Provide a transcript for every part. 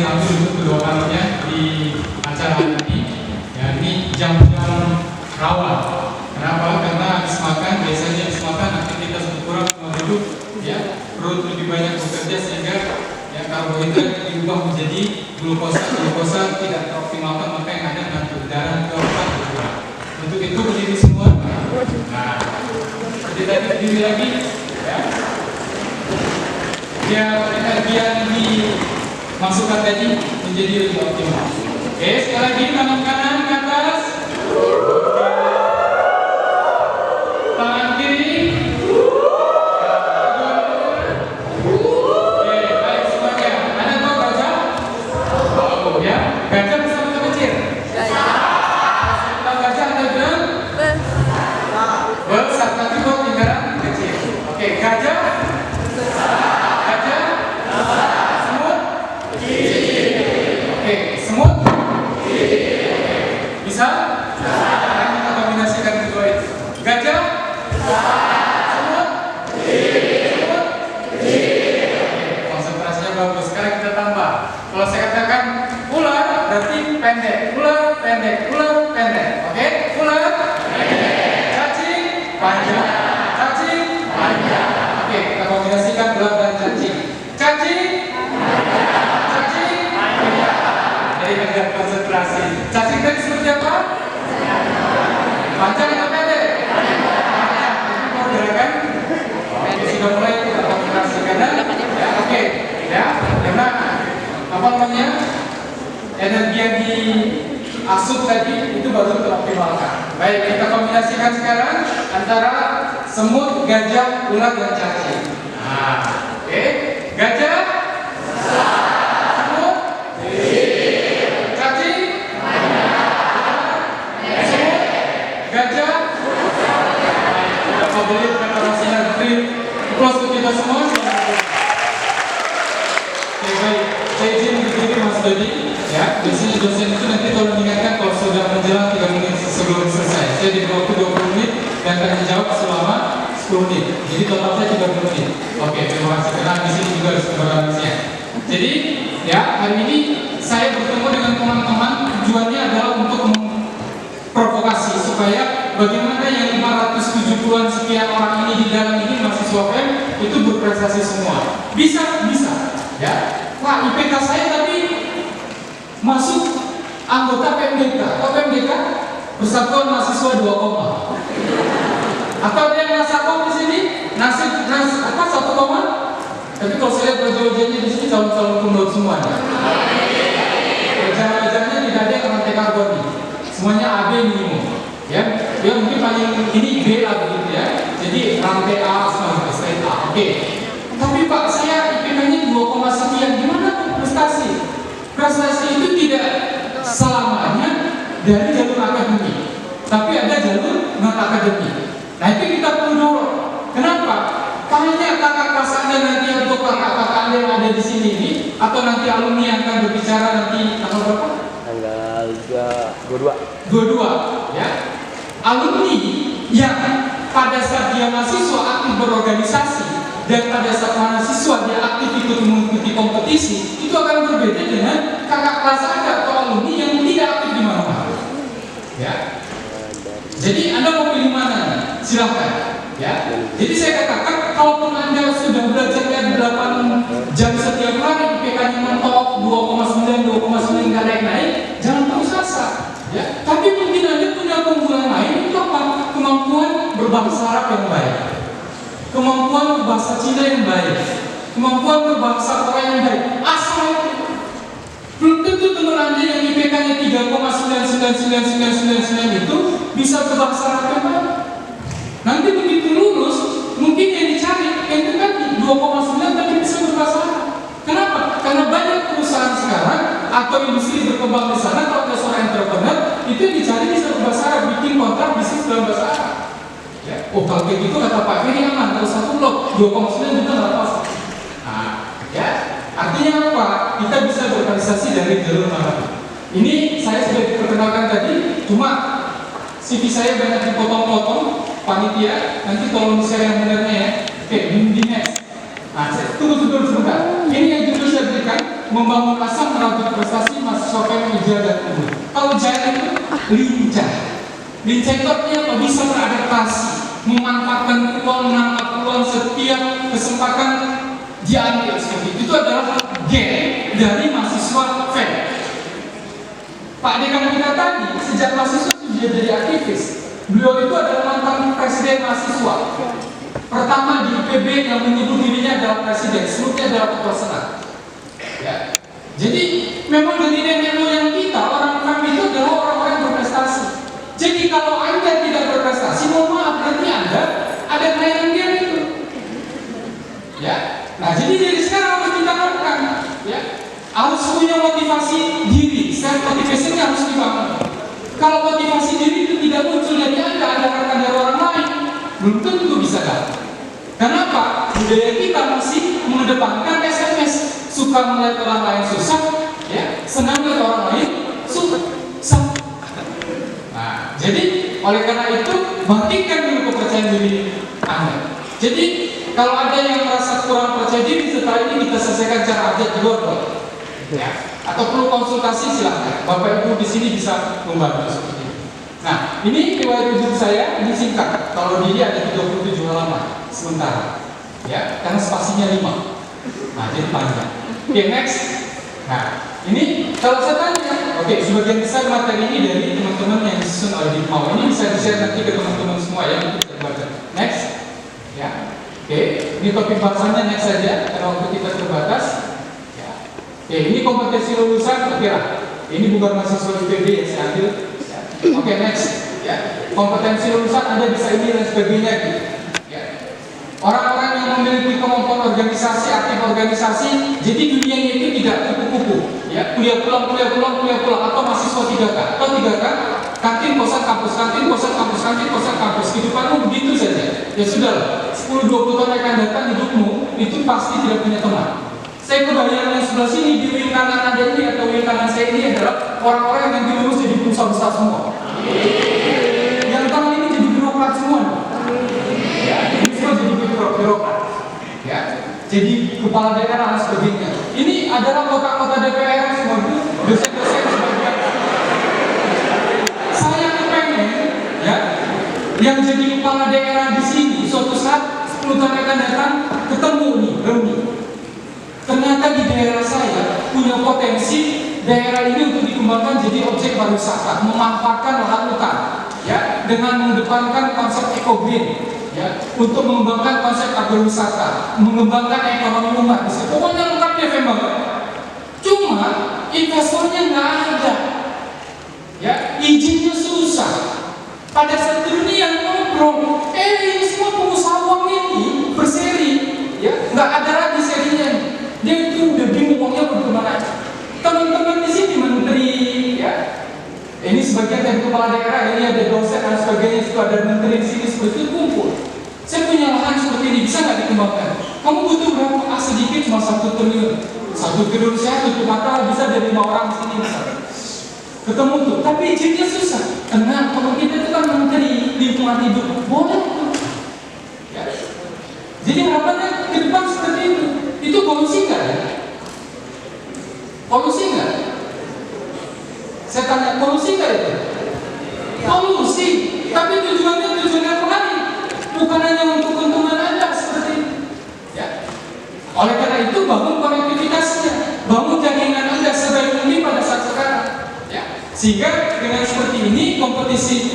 saya ambil untuk kedua kalinya di acara ini. Ya, ini jam-jam rawan. Kenapa? Karena habis makan, biasanya habis makan aktivitas berkurang, duduk, ya, perut lebih banyak bekerja sehingga ya karbohidrat diubah menjadi glukosa tidak teroptimalkan, maka yang ada nanti darah ke otak berkurang. Untuk itu berdiri semua. Nah, seperti tadi berdiri lagi, ya. Biar energi yang dimasukkan tadi menjadi lebih optimal. Oke, sekali lagi tangan kanan ke atas. Tangan kiri. Oke, baik semuanya. Anda tahu gajah? Tahu ya. Gajah besar atau kecil? Tahu gajah Anda bilang? Besar, tapi kok lingkaran kecil. Oke, gajah? Semut? Oke, semut? Bisa? Sekarang kita kombinasikan kedua itu. Gajah? Semut? Semut? Konsentrasinya bagus. Sekarang kita tambah. Kalau saya katakan ular, berarti pendek. Ular, pendek. Ular, pendek. Oke? Ular? Cacing? Panjang. Cacing? Panjang. Oke, kita kombinasikan ular dan cacing. Cacing? Cacing? Jadi agak konsentrasi. Cacing tadi seperti apa? Panjang atau pendek? Panjang. Itu mau gerakan? Oke, sudah mulai kita konsentrasi karena ya, oke, ya, karena apa namanya? Energi yang diasup tadi itu baru teroptimalkan. Baik, kita kombinasikan sekarang antara semut, gajah, ular dan cacing. Nah, oke, gajah, semut, cacing, semut, gajah. Kita mau beli preparasinya free. Close untuk kita semua. Oke, baik. Saya izin berdiri Mas Dodi. Ya, biasanya dosen itu nanti tolong ingatkan kalau sudah menjelang 3 menit sebelum selesai. Saya diberi waktu 20 menit dan akan menjawab selama 10 menit. Jadi total saya 30 menit. Oke, terima kasih. Karena di sini juga harus berbalansinya. Jadi, ya, hari ini saya bertemu dengan teman-teman. Tujuannya adalah untuk memprovokasi supaya bagaimana yang 570-an sekian orang ini di dalam ini mahasiswa PEM itu berprestasi semua. Bisa, ya. Wah, IPK saya tapi masuk anggota PMDK. Atau PMDK Persatuan Mahasiswa 2, atau ada yang nasabah di sini nasib apa 1, tapi kalau saya lihat wajah-wajahnya di sini calon-calon pemulung semuanya. Wajah-wajahnya tidak ada yang rantai karbon, semuanya AB minimum. Ya, dia mungkin paling ini B lah begitu ya. Jadi rantai A sama straight A. Oke. Tapi Pak, saya IPK-nya 2, sekian, gimana prestasi? Prestasi itu tidak selamanya dari jalur akademik, tapi ada jalur non akademik. Nah itu kita perlu dorong. Kenapa? Banyak kakak kelas Anda nanti atau kakak-kakak Anda yang ada di sini ini, atau nanti alumni yang akan berbicara nanti tanggal berapa? Tanggal 22. Ya. Alumni yang pada saat dia mahasiswa aktif berorganisasi dan pada saat mahasiswa dia aktif ikut mengikuti kompetisi, itu akan berbeda dengan kakak kelas Anda atau alumni yang tidak aktif di mana-mana. Ya. Jadi Anda mau pilih mana? Silahkan. Ya. Jadi saya katakan, kalaupun Anda sudah belajar 8 jam setiap hari, IPK-nya mentok 2,9 nggak naik, jangan putus asa. Ya. Tapi mungkin Anda punya keunggulan lain, itu apa? Kemampuan berbahasa Arab yang baik, kemampuan berbahasa Cina yang baik, kemampuan berbahasa Korea yang baik. Asal belum tentu teman Anda yang IPK-nya 3,99999 itu bisa berbahasa Arab yang baik. Nanti begitu lulus, mungkin yang dicari itu kan 2,9 tapi bisa berbahasa Arab. Kenapa? Karena banyak perusahaan sekarang atau industri berkembang di sana, kalau ada seorang entrepreneur itu dicari bisa berbahasa Arab, bikin kontrak bisnis dalam bahasa Arab. Ya. Oh kalau kayak gitu kata Pak Ferry aman, kalau 1 blok 2,9 juta nggak pas. Nah, ya artinya apa? Kita bisa berorganisasi dari jalur mana? Ini saya sudah diperkenalkan tadi, cuma CV saya banyak dipotong-potong, panitia nanti tolong share yang benarnya ya. Oke, di next. Nah, tunggu sebentar. Ini yang judul saya berikan, membangun asa 100 mahasiswa pengen ujian dan unggul. Kalau Giant itu lincah. Lincah itu artinya apa? Bisa beradaptasi, memanfaatkan peluang, menangkap peluang setiap kesempatan diambil seperti itu. Itu adalah gen dari mahasiswa fan. Pak dekan kita tadi sejak mahasiswa sudah jadi aktivis. Beliau itu adalah mantan presiden mahasiswa. Pertama di IPB yang menyebut dirinya adalah presiden, sebutnya adalah ketua senat. Ya. Jadi memang dari nenek moyang kita orang kami itu adalah orang-orang yang berprestasi. Jadi kalau Anda tidak berprestasi, mohon maaf berarti Anda ada kelainan gen itu. Ya. Nah jadi dari sekarang harus kita lakukan. Ya. Harus punya motivasi diri. Self motivation harus dibangun. Kalau motivasi diri itu tidak muncul dari Anda harapkan dari orang lain, belum tentu bisa dapat. Kenapa? Budaya kita masih mengedepankan SMS, suka melihat orang lain susah, ya, senang melihat orang lain susah. Nah, jadi oleh karena itu bangkitkan dulu kepercayaan diri Anda. Jadi kalau ada yang merasa kurang percaya diri setelah ini kita selesaikan cara ajak di luar, ya, atau perlu konsultasi silahkan. Bapak Ibu di sini bisa membantu seperti ini. Nah, ini riwayat hidup saya, ini singkat. Kalau diri ada 37 halaman sementara, ya, karena spasinya 5. Nah, jadi panjang. Oke, next. Nah, ini kalau saya tanya, oke, sebagian besar materi ini dari teman-teman yang disusun oleh Dimau. Ini bisa di-share nanti ke teman-teman semua ya, untuk kita baca. Next, ya. Oke, ini topik bahasanya next saja, karena waktu kita terbatas. Ya. Oke, ini kompetensi lulusan, oke lah. Ini bukan mahasiswa IPB yang saya ambil. Oke, next. Ya. Kompetensi lulusan Anda bisa ini dan sebagainya gitu. Ya. Orang-orang yang memiliki kemampuan organisasi, aktif organisasi, jadi dunianya itu tidak kupu-kupu. Ya, kuliah pulang, atau mahasiswa 3K. Atau 3K, kantin kosan kampus, kantin kosan kampus, kantin kosan kampus. Kehidupanmu begitu saja. Ya sudah, 10-20 tahun akan datang hidupmu itu pasti tidak punya teman. Saya kebayang yang sebelah sini di wing kanan Anda ini atau wing kanan saya ini adalah orang-orang yang dilulus jadi pengusaha besar semua. Yang tangan ini jadi birokrat semua. Ya, ini semua jadi birokrat. Ya, jadi kepala daerah dan sebagainya. Ini adalah kota-kota DPR semua itu dosen-dosen sebagian. Saya kepengen, ya, yang jadi kepala daerah di sini suatu saat 10 tahun akan datang ketemu nih, reuni. Ternyata di daerah saya punya potensi daerah ini untuk dikembangkan jadi objek pariwisata, memanfaatkan lahan hutan, ya, dengan mengedepankan konsep eco-green, ya, untuk mengembangkan konsep agrowisata, mengembangkan ekonomi umat. Pokoknya lengkap ya, banget. Cuma investornya nggak ada, ya, izinnya susah. Pada saat dunia ngobrol, ini semua pengusaha uang ini berseri, ya, nggak ada lagi serinya. Dia itu udah bingung uangnya bagaimana. Teman-teman di sini menteri, ya, ini sebagian dari kepala daerah, ini ada dosen dan sebagainya, itu ada menteri di sini seperti itu kumpul. Saya punya lahan seperti ini, bisa nggak dikembangkan? Kamu butuh berapa? Sedikit cuma 1 triliun. 1 triliun saya tutup mata bisa dari 5 orang di sini bisa. Ketemu tuh, tapi izinnya susah. Tenang, kalau kita itu kan menteri lingkungan hidup, boleh tuh. Ya. Jadi harapannya ke depan seperti itu. Itu polusi nggak ya? Polusi nggak? Saya tanya, polusi nggak itu? Polusi, tapi tujuannya yang lain, bukan hanya untuk keuntungan Anda seperti itu. Ya. Oleh karena itu bangun konektivitasnya, bangun jaringan Anda sebaik mungkin pada saat sekarang. Ya. Sehingga dengan seperti ini kompetensi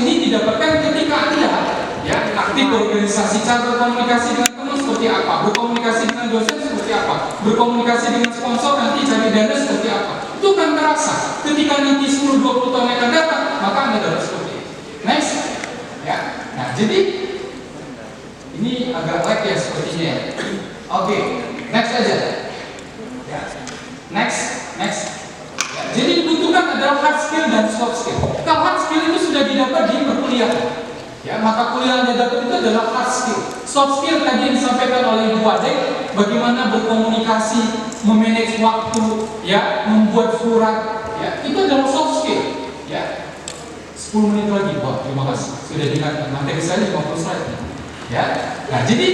ini didapatkan ketika Anda, ya, aktif berorganisasi, cara berkomunikasi dengan teman seperti apa, berkomunikasi dengan dosen seperti apa, berkomunikasi dengan sponsor nanti cari dana seperti apa. Itu kan terasa ketika nanti 10-20 tahun akan datang, maka Anda dapat seperti itu. Next, ya. Nah, jadi ini agak lag ya sepertinya ya. Oke, next aja. Ya. Next. Ya, jadi dibutuhkan adalah hard skill dan soft skill. Kalau hard skill itu sudah didapat di perkuliahan. Ya, maka kuliah yang dia dapat itu adalah hard skill. Soft skill tadi yang disampaikan oleh Ibu Adek, bagaimana berkomunikasi, memanage waktu, ya, membuat surat, ya, itu adalah soft skill. Ya, 10 menit lagi, wah, terima kasih sudah diingatkan. Materi saya 50 slide. Ya, nah jadi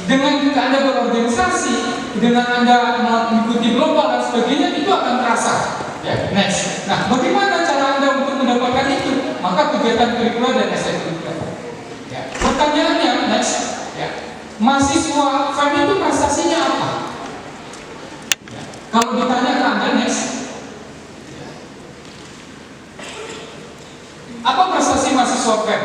dengan Anda berorganisasi, dengan Anda mengikuti gelombang dan sebagainya, itu akan terasa. next. Nah, bagaimana cara Anda untuk mendapatkan itu? Maka kegiatan kurikuler dan ekstrakurikuler. Ya. Pertanyaannya, next. Ya. Mahasiswa FEM itu prestasinya apa? Ya. Kalau ditanya ke Anda, next. Ya. Apa prestasi mahasiswa FEM?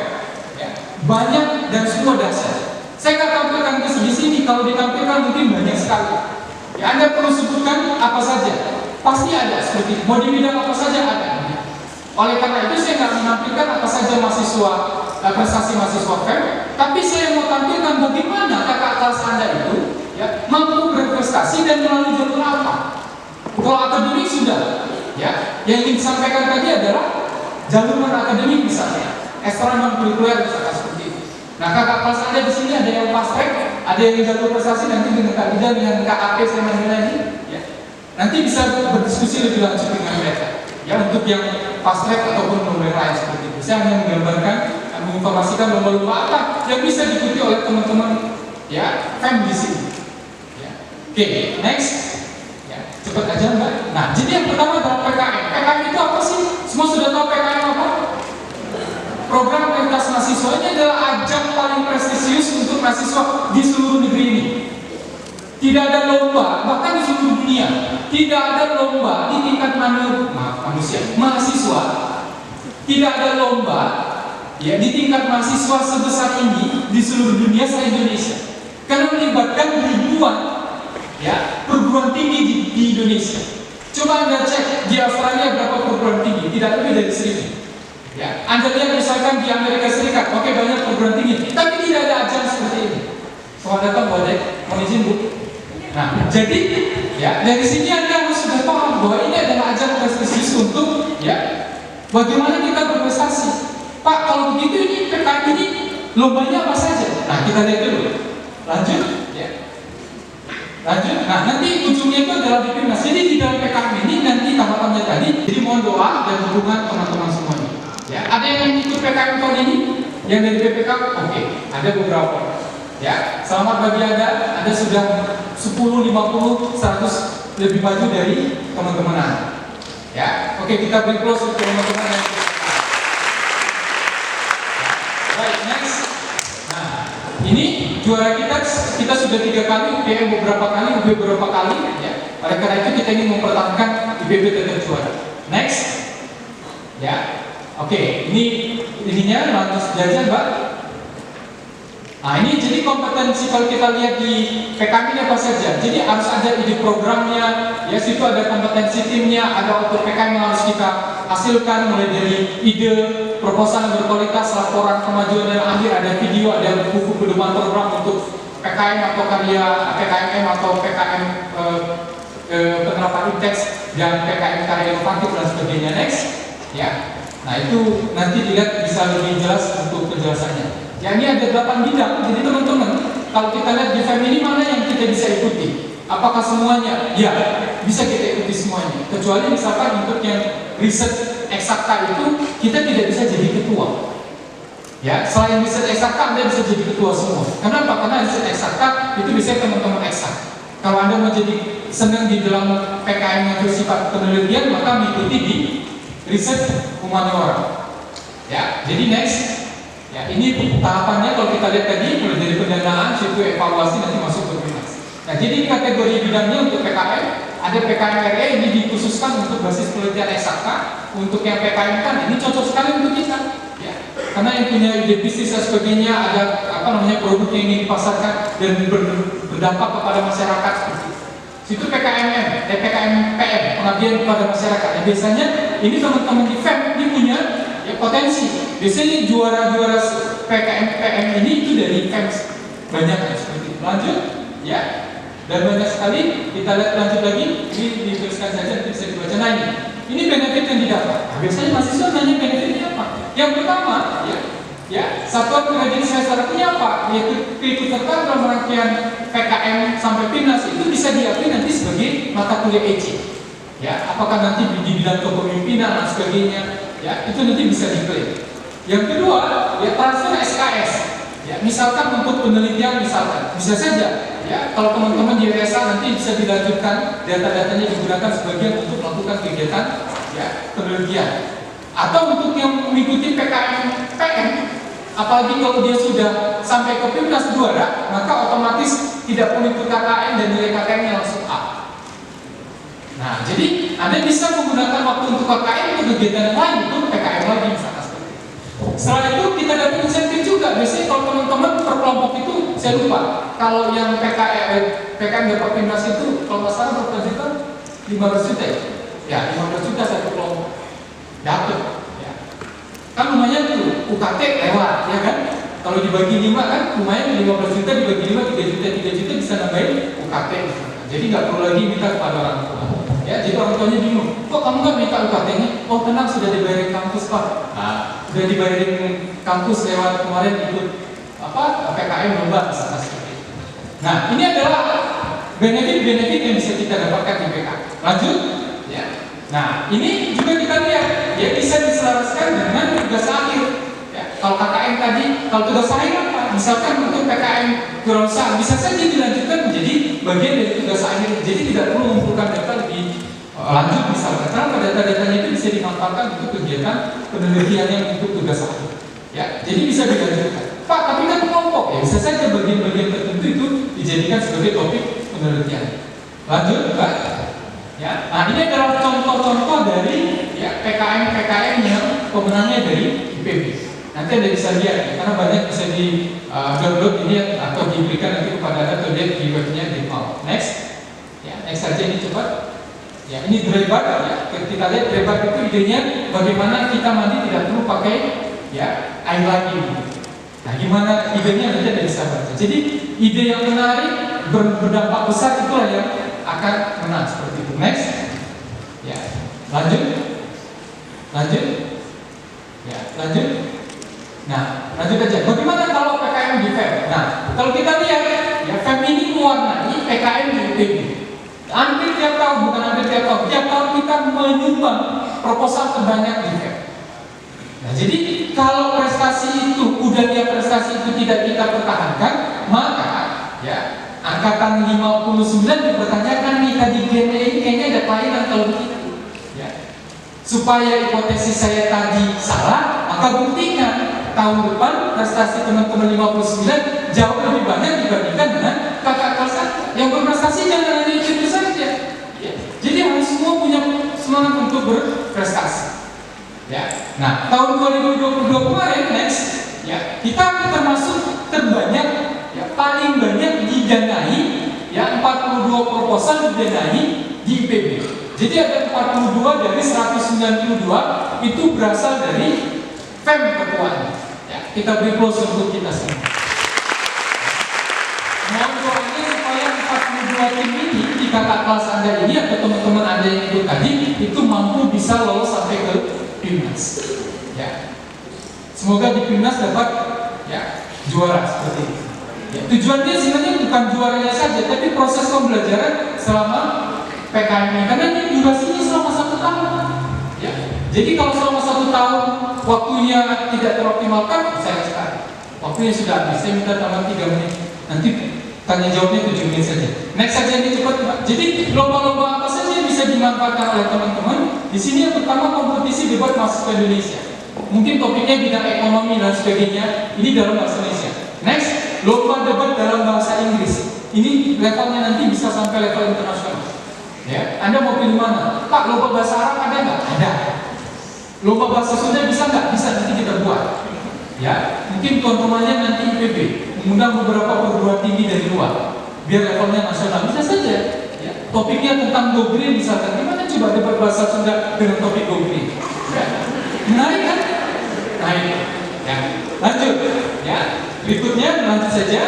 Ya. Banyak dan semua dahsyat. Saya nggak tampilkan di sini. Kalau ditampilkan mungkin banyak sekali. Ya, Anda perlu sebutkan apa saja. Pasti ada seperti itu. Mau di bidang apa saja ada. Oleh karena itu saya nggak menampilkan apa saja prestasi mahasiswa FEM, tapi saya mau tampilkan bagaimana kakak kelas Anda itu ya mampu berprestasi dan melalui jalur apa. Kalau akademik sudah, ya yang ingin disampaikan tadi adalah jalur non akademik misalnya, ekstra non kurikuler misalnya seperti itu. Nah kakak kelas Anda di sini ada yang fast track, ada yang jalur prestasi nanti dengan Kak Ida dengan KAP saya manggil ini. Nanti bisa berdiskusi lebih lanjut dengan mereka. Ya untuk yang fast track ataupun lomba yang lain seperti itu. Saya hanya menggambarkan, menginformasikan lomba-lomba apa yang bisa diikuti oleh teman-teman ya FEM di sini. Ya. Oke, next. Ya, cepat aja Mbak. Nah, jadi yang pertama adalah PKM. PKM itu apa sih? Semua sudah tahu PKM apa? Program Prioritas Mahasiswa ini adalah ajang paling prestisius untuk mahasiswa di seluruh negeri ini. Tidak ada lomba, bahkan di seluruh dunia, tidak ada lomba di tingkat mahasiswa. Tidak ada lomba ya di tingkat mahasiswa sebesar ini di seluruh dunia selain Indonesia. Karena melibatkan ribuan ya perguruan tinggi di Indonesia. Coba Anda cek di Australia berapa perguruan tinggi, tidak lebih dari 1000. Ya, Anda lihat misalkan di Amerika Serikat, oke banyak perguruan tinggi, tapi tidak ada ajang seperti ini. Soal datang boleh, mohon izin Bu. Nah, jadi ya dari sini Anda harus sudah paham bahwa ini adalah ajang prestisius untuk ya bagaimana kita berprestasi. Pak, kalau begitu ini PKM ini lombanya apa saja? Nah, kita lihat dulu. Lanjut, ya. Lanjut. Nah, nanti ujungnya itu adalah di PIMNAS. Jadi di dalam PKM ini nanti tahapannya tadi. Jadi mohon doa dan dukungan teman-teman semuanya. Ya, ada yang ikut PKM tahun ini? Yang dari BPK? Oke, ada beberapa. Ya, selamat bagi Anda sudah 10, 50, 100 lebih maju dari teman-teman Anda. Ya, oke kita beri close untuk teman-teman yang baik, next. Nah, ini juara kita sudah 3 kali, UPM beberapa kali, UB beberapa kali. Ya, oleh karena itu kita ingin mempertahankan IPB tetap juara. Next. Ya, oke, ininya lantas jajan Mbak. Nah ini jadi kompetensi kalau kita lihat di PKM ini apa saja. Jadi harus ada ide programnya, ya situ ada kompetensi timnya, ada output PKM yang harus kita hasilkan mulai dari ide, proposal yang berkualitas, laporan kemajuan dan akhir, ada video, ada buku pedoman program untuk PKM atau karya PKMM atau PKM penerapan ITEX dan PKM karya inovatif dan sebagainya. Next, ya. Nah itu nanti dilihat bisa lebih jelas untuk penjelasannya. Ya ini ada 8 bidang, jadi teman-teman kalau kita lihat di FEM ini mana yang kita bisa ikuti? Apakah semuanya? Ya, bisa kita ikuti semuanya. Kecuali misalkan untuk yang riset eksakta itu kita tidak bisa jadi ketua. Ya, selain riset eksakta Anda bisa jadi ketua semua. Kenapa? Karena riset eksakta itu bisa teman-teman eksak. Kalau Anda mau jadi senang di dalam PKM yang bersifat penelitian, maka mengikuti di riset humaniora. Ya, jadi next. Ya, ini tahapannya kalau kita lihat tadi mulai dari pendanaan, situ evaluasi nanti masuk ke PIMNAS. Nah, jadi kategori bidangnya untuk PKM ada PKM RE ini dikhususkan untuk basis penelitian eksakta. Untuk yang PKM kan ini cocok sekali untuk kita. Ya, karena yang punya ide bisnis dan sebagainya ada produk yang ingin dipasarkan dan berdampak kepada masyarakat seperti itu. Situ PKMM, PKM PM pengabdian kepada masyarakat. Ya, biasanya ini teman-teman di FEM ini punya ya potensi. Biasanya juara-juara PKM PM ini itu dari FEM banyak ya, seperti itu. Lanjut, ya. Dan banyak sekali kita lihat lanjut lagi. Ini dituliskan saja bisa dibaca. Nah ini benefit yang didapat. Nah, biasanya mahasiswa nanya benefitnya apa? Yang pertama, ya satuan pengajian semester ini apa? Yaitu keikutsertaan dalam rangkaian PKM sampai PIMNAS itu bisa diakui nanti sebagai mata kuliah EC. Ya, apakah nanti di bidang kepemimpinan dan sebagainya? Ya, itu nanti bisa diklaim. Yang kedua, ya transfer SKS. Ya, misalkan untuk penelitian misalkan bisa saja ya ya, kalau teman-teman di RSA nanti bisa dilanjutkan, data-datanya digunakan sebagian untuk melakukan kegiatan ya penelitian. Atau untuk yang mengikuti PKM PM, apalagi kalau dia sudah sampai ke PIMNAS juara, maka otomatis tidak perlu ikut KKN dan nilai KKN-nya langsung A. Nah, jadi Anda bisa menggunakan waktu untuk KKN untuk kegiatan yang lain, itu PKM lagi misalkan seperti itu. Setelah itu kita dapat insentif juga. Biasanya kalau teman-teman per kelompok itu, saya lupa, kalau yang PKM dapat PIMNAS itu, kalau nggak salah berapa juta? 500 juta ya? Ya, 500 juta satu kelompok. Dapat, ya. Kan lumayan tuh, UKT lewat, ya kan? Kalau dibagi 5 kan, lumayan 15 juta dibagi 5, 3 juta bisa nambahin UKT misalkan. Jadi nggak perlu lagi minta kepada orang tua. Ya, jadi orang tuanya bingung, kok kamu nggak minta UKT-nya? Oh tenang, sudah dibayarin kampus Pak. Nah, sudah dibayarin kampus lewat kemarin ikut PKM lomba misalkan seperti itu. Nah, ini adalah benefit-benefit yang bisa kita dapatkan di PK. Lanjut, ya. Nah, ini juga kita lihat, ya bisa diselaraskan dengan tugas akhir. Ya, kalau KKN tadi, kalau tugas akhir apa? Misalkan untuk PKM kewirausahaan, bisa saja dilanjutkan menjadi bagian dari tugas akhir. Jadi tidak perlu mengumpulkan data lebih lanjut misalkan. Karena data-datanya itu bisa dimanfaatkan untuk kegiatan penelitian yang untuk tugas akhir. Ya, jadi bisa dilanjutkan. Pak, tapi kan kelompok, ya bisa saja bagian-bagian tertentu itu dijadikan sebagai topik penelitian. Lanjut, Pak. Ya, nah ini adalah contoh-contoh dari ya, PKM-PKM yang pemenangnya dari IPB. Nanti Anda bisa lihat, ya, karena banyak bisa di download ini atau diberikan nanti kepada Anda atau lihat di webnya di mau. Next, ya, next saja ini cepat. Ya, ini Drybar, ya. Kita lihat Drybar itu idenya bagaimana kita mandi tidak perlu pakai ya air lagi. Nah, gimana idenya nanti Anda bisa baca. Jadi ide yang menarik berdampak besar itulah yang akan menang seperti itu. Next, ya, lanjut, ya, lanjut. Nah, lanjut aja. Bagaimana kalau PKM di FEM? Nah, kalau kita lihat, ya FEM ini mewarnai PKM di IPB. Hampir tiap tahun, bukan hampir tiap tahun kita menyumbang proposal terbanyak di FEM. Nah, jadi kalau prestasi itu, budaya prestasi itu tidak kita pertahankan, maka ya angkatan 59 dipertanyakan nih tadi GME ini kayaknya ada kelainan kalau begitu. Ya. Supaya hipotesis saya tadi salah, maka buktikan tahun depan prestasi teman-teman 59 jauh lebih banyak dibandingkan dengan kakak kelas 1. Yang berprestasi jangan hanya itu saja. Ya. Jadi harus semua punya semangat untuk berprestasi. Ya. Nah, tahun 2022 kemarin next, ya kita termasuk terbanyak, ya paling banyak didanai, ya 42 proposal didanai di IPB. Jadi ada 42 dari 192 itu berasal dari FEM ketuanya. Ya, kita beri close untuk kita semua. Mohon doanya supaya 42 tim ini di kakak kelas Anda ini atau teman-teman Anda yang ikut tadi itu mampu bisa lolos sampai ke PIMNAS. Ya. Semoga di PIMNAS dapat ya juara seperti itu. Ya, tujuannya sebenarnya bukan juaranya saja, tapi proses pembelajaran selama PKM ini. Karena ini durasinya selama 1 tahun. Ya. Jadi kalau selama 1 tahun waktunya tidak teroptimalkan, saya sekali. Waktunya sudah habis. Saya minta tambah 3 menit. Nanti tanya jawabnya 7 menit saja. Next saja ini cepat, Pak. Jadi lomba-lomba apa saja yang bisa dimanfaatkan oleh teman-teman. Di sini yang pertama kompetisi debat mahasiswa Indonesia. Mungkin topiknya bidang ekonomi dan sebagainya. Ini dalam bahasa Indonesia. Next, lomba debat dalam bahasa Inggris. Ini levelnya nanti bisa sampai level internasional. Ya, Anda mau pilih mana? Pak, lomba bahasa Arab ada nggak? Ada. Lomba bahasa Sunda bisa nggak? Bisa, nanti kita buat. Ya, mungkin tuan rumahnya nanti IPB mengundang beberapa perguruan tinggi dari luar, biar levelnya nasional. Bisa saja. Ya, topiknya tentang go green misalkan. Gimana coba debat bahasa Sunda dengan topik go green? Ya. Menarik kan? Nah ini. Ya. Lanjut. Ya. Berikutnya lanjut saja.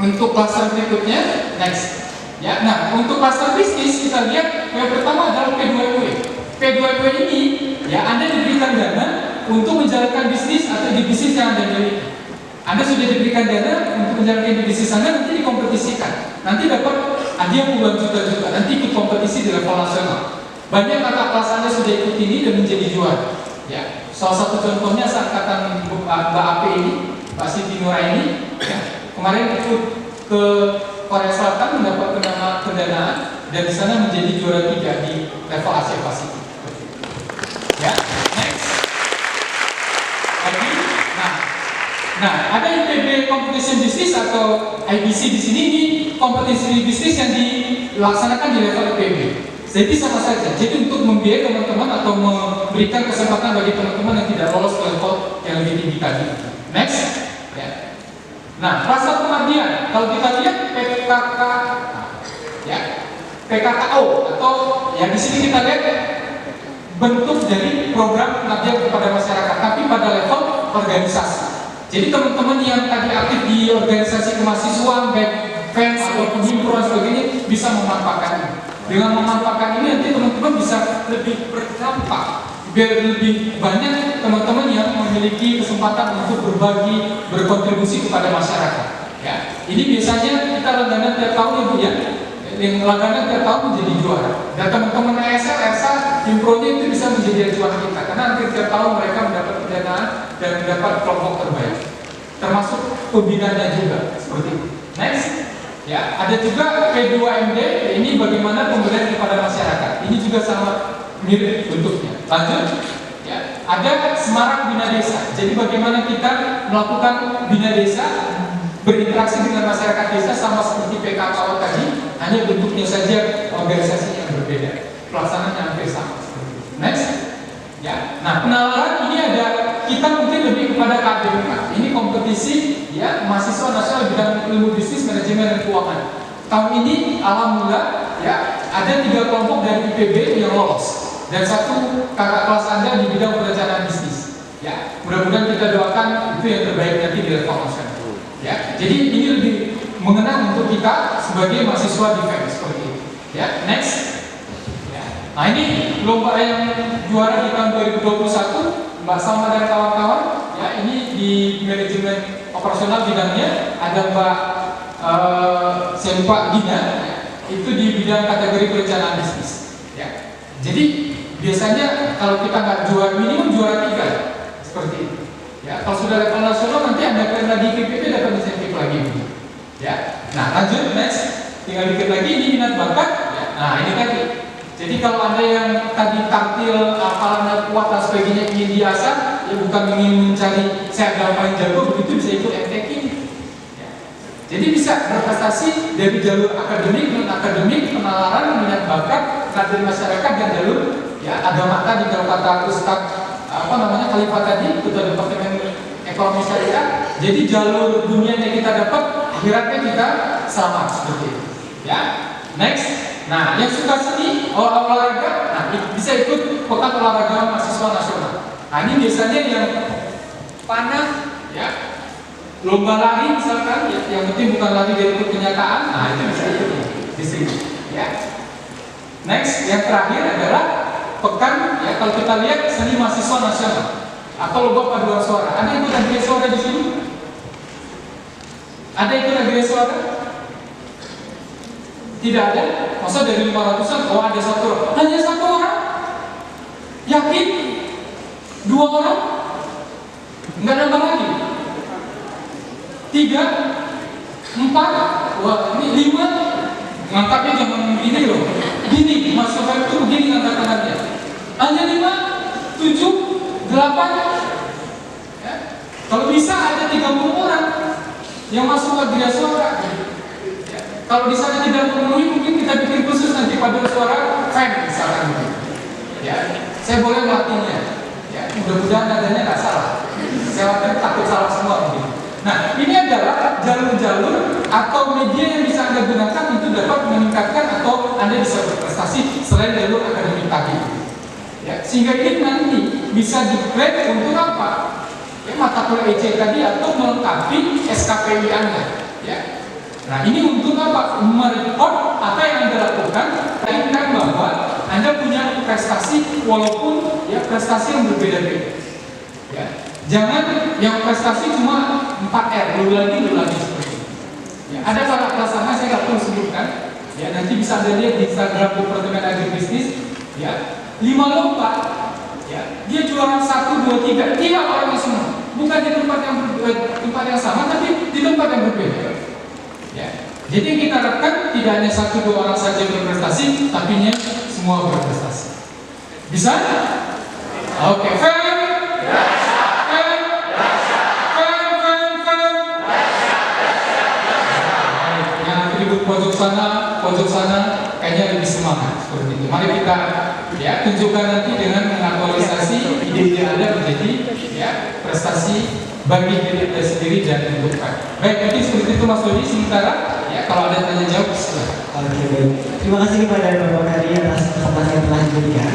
Untuk klaster berikutnya, next. Ya. Nah, untuk klaster bisnis kita lihat yang pertama adalah P2W. P2W ini, ya Anda diberikan dana untuk menjalankan bisnis atau di bisnis yang Anda miliki. Anda sudah diberikan dana untuk menjalankan bisnis Anda, nanti dikompetisikan. Nanti dapat hadiah puluhan juta juga. Nanti ikut kompetisi di level nasional. Banyak kakak kelas Anda sudah ikut ini dan menjadi juara. Ya, salah satu contohnya seangkatan Mbak Ape ini, Mbak Siti Nuraini, ya, kemarin ikut ke Korea Selatan mendapat pendanaan dan di sana menjadi juara 3 di level Asia Pasifik. Ya, next. Lagi, nah, ada IPB Competition Business atau IBC di sini. Ini kompetisi bisnis yang dilaksanakan di level IPB. Jadi sama saja. Jadi untuk membiayai teman-teman atau memberikan kesempatan bagi teman-teman yang tidak lolos ke level yang lebih tinggi tadi. Next. Ya. Nah, rasa pengabdian. Kalau kita lihat PKK, ya, PKKO atau yang di sini kita lihat bentuk dari program pengabdian kepada masyarakat, tapi pada level organisasi. Jadi teman-teman yang tadi aktif di organisasi kemahasiswaan, baik fans atau himpunan sebagainya, bisa memanfaatkan ini. Dengan memanfaatkan ini nanti teman-teman bisa lebih berdampak, biar lebih banyak teman-teman yang memiliki kesempatan untuk berbagi, berkontribusi kepada masyarakat. Ya, ini biasanya kita langganan tiap tahun ya Bu ya. Yang langganan tiap tahun menjadi juara. Dan teman-teman ASL, ERSA, Himpronya itu bisa menjadi juara kita. Karena hampir tiap tahun mereka mendapat pendanaan dan mendapat kelompok terbaik. Termasuk pembinaannya juga seperti itu. Next. Ya, ada juga P2MD, ini bagaimana pemberdayaan kepada masyarakat. Ini juga sama mirip bentuknya. Lanjut. Ya, ada Semarak Bina Desa. Jadi bagaimana kita melakukan bina desa, berinteraksi dengan masyarakat desa sama seperti PKKO tadi, hanya bentuknya saja organisasi yang berbeda. Pelaksanaannya hampir sama. Next. Ya. Nah, penalaran ini ada, kita mungkin lebih kepada KBMK. Ini kompetisi ya mahasiswa nasional bidang ilmu bisnis, manajemen dan keuangan. Tahun ini alhamdulillah ya ada 3 kelompok dari IPB yang lolos dan 1 kakak kelas Anda di bidang perencanaan bisnis. Ya, mudah-mudahan kita doakan itu yang terbaik nanti di level nasional. Ya, jadi ini lebih mengenang untuk kita sebagai mahasiswa di FEM seperti itu. Ya, next. Nah, ini lomba yang juara di tahun 2021, Mbak Salma dan kawan-kawan. Ya, ini di manajemen operasional bidangnya ada Mbak Sempak Gina, ya, itu di bidang kategori perencanaan bisnis. Ya, jadi biasanya kalau kita nggak juara minimum juara 3 seperti itu. Ya, kalau sudah level nasional nanti Anda kena di KPP dapat insentif lagi. Ya, nah lanjut next. Tinggal dikit lagi ini minat bakat. Ya, nah ini tadi. Jadi kalau Anda yang tadi taktil, hafalannya kuat dan sebagainya ingin diasah, ya bukan ingin mencari saya agama paling jago, begitu bisa ikut MTQ. Ya. Jadi bisa berprestasi dari jalur akademik, non akademik, penalaran, minat bakat, kader masyarakat dan jalur ya agama tadi kalau kata Ustadz Khalifah tadi, Ketua Departemen Ekonomi Syariah. Jadi jalur dunia yang kita dapat, akhiratnya kita selamat seperti itu. Ya, next. Nah, yang suka seni, olahraga, nah bisa ikut pekan olahraga mahasiswa nasional. Nah, ini biasanya yang panah, ya, lomba lari misalkan, ya, yang penting bukan lari dari kenyataan. Nah, itu bisa ikut di sini. Ya. Next, yang terakhir adalah pekan, ya kalau kita lihat seni mahasiswa nasional atau lomba paduan suara. Ada ikut agregat suara di sini? Ada ikut agregat suara? Tidak ada. Masa dari 500-an, oh ada 1 orang. Hanya 1 orang? Yakin? 2 orang? Enggak nambah lagi? 3? 4? Wah ini 5? Ngangkatnya jangan begini loh. Gini, Mas Sofyan itu begini ngangkat tangannya. Hanya 5? 7? 8? Ya. Kalau bisa ada 30 orang yang masuk ke agregat suara. Kalau di sana tidak memenuhi, mungkin kita bikin khusus nanti paduan suara fan misalkan. Ya, saya boleh melatihnya. Ya, mudah-mudahan adanya nggak salah. Saya takut salah semua mungkin. Nah, ini adalah jalur-jalur atau media yang bisa Anda gunakan untuk dapat meningkatkan atau Anda bisa berprestasi selain jalur akademik tadi. Ya, sehingga ini nanti bisa di-grade untuk apa? Ya, mata kuliah EC tadi atau melengkapi SKPI Anda. Ya. Nah, ini untuk apa? Merekod apa yang Anda lakukan, ingat bahwa Anda punya prestasi walaupun ya prestasi yang berbeda-beda. Ya. Jangan yang prestasi cuma 4R, dulu lagi seperti itu. Ya, ada kakak kelas sama saya nggak perlu sebutkan. Ya, nanti bisa Anda lihat di Instagram Departemen Agribisnis. Ya, 5 lomba. Ya, dia juara 1, 2, 3, tiap orangnya semua. Bukan di tempat yang sama, tapi di tempat yang berbeda. Ya. Jadi yang kita harapkan tidak hanya 1-2 orang saja berprestasi, tapi semua berprestasi. Bisa? Oke, firm. Yang atribut pojok sana, kayaknya lebih semangat seperti itu. Mari kita tunjukkan nanti dengan mengaktualisasi ide-ide Anda menjadi prestasi bagi diri Anda sendiri dan tentukan. Baik, mungkin seperti itu Mas Dodi sementara. Kalau ada tanya jawab, silakan. Oke, baik. Terima kasih kepada Bapak Kari atas kesempatan yang telah diberikan.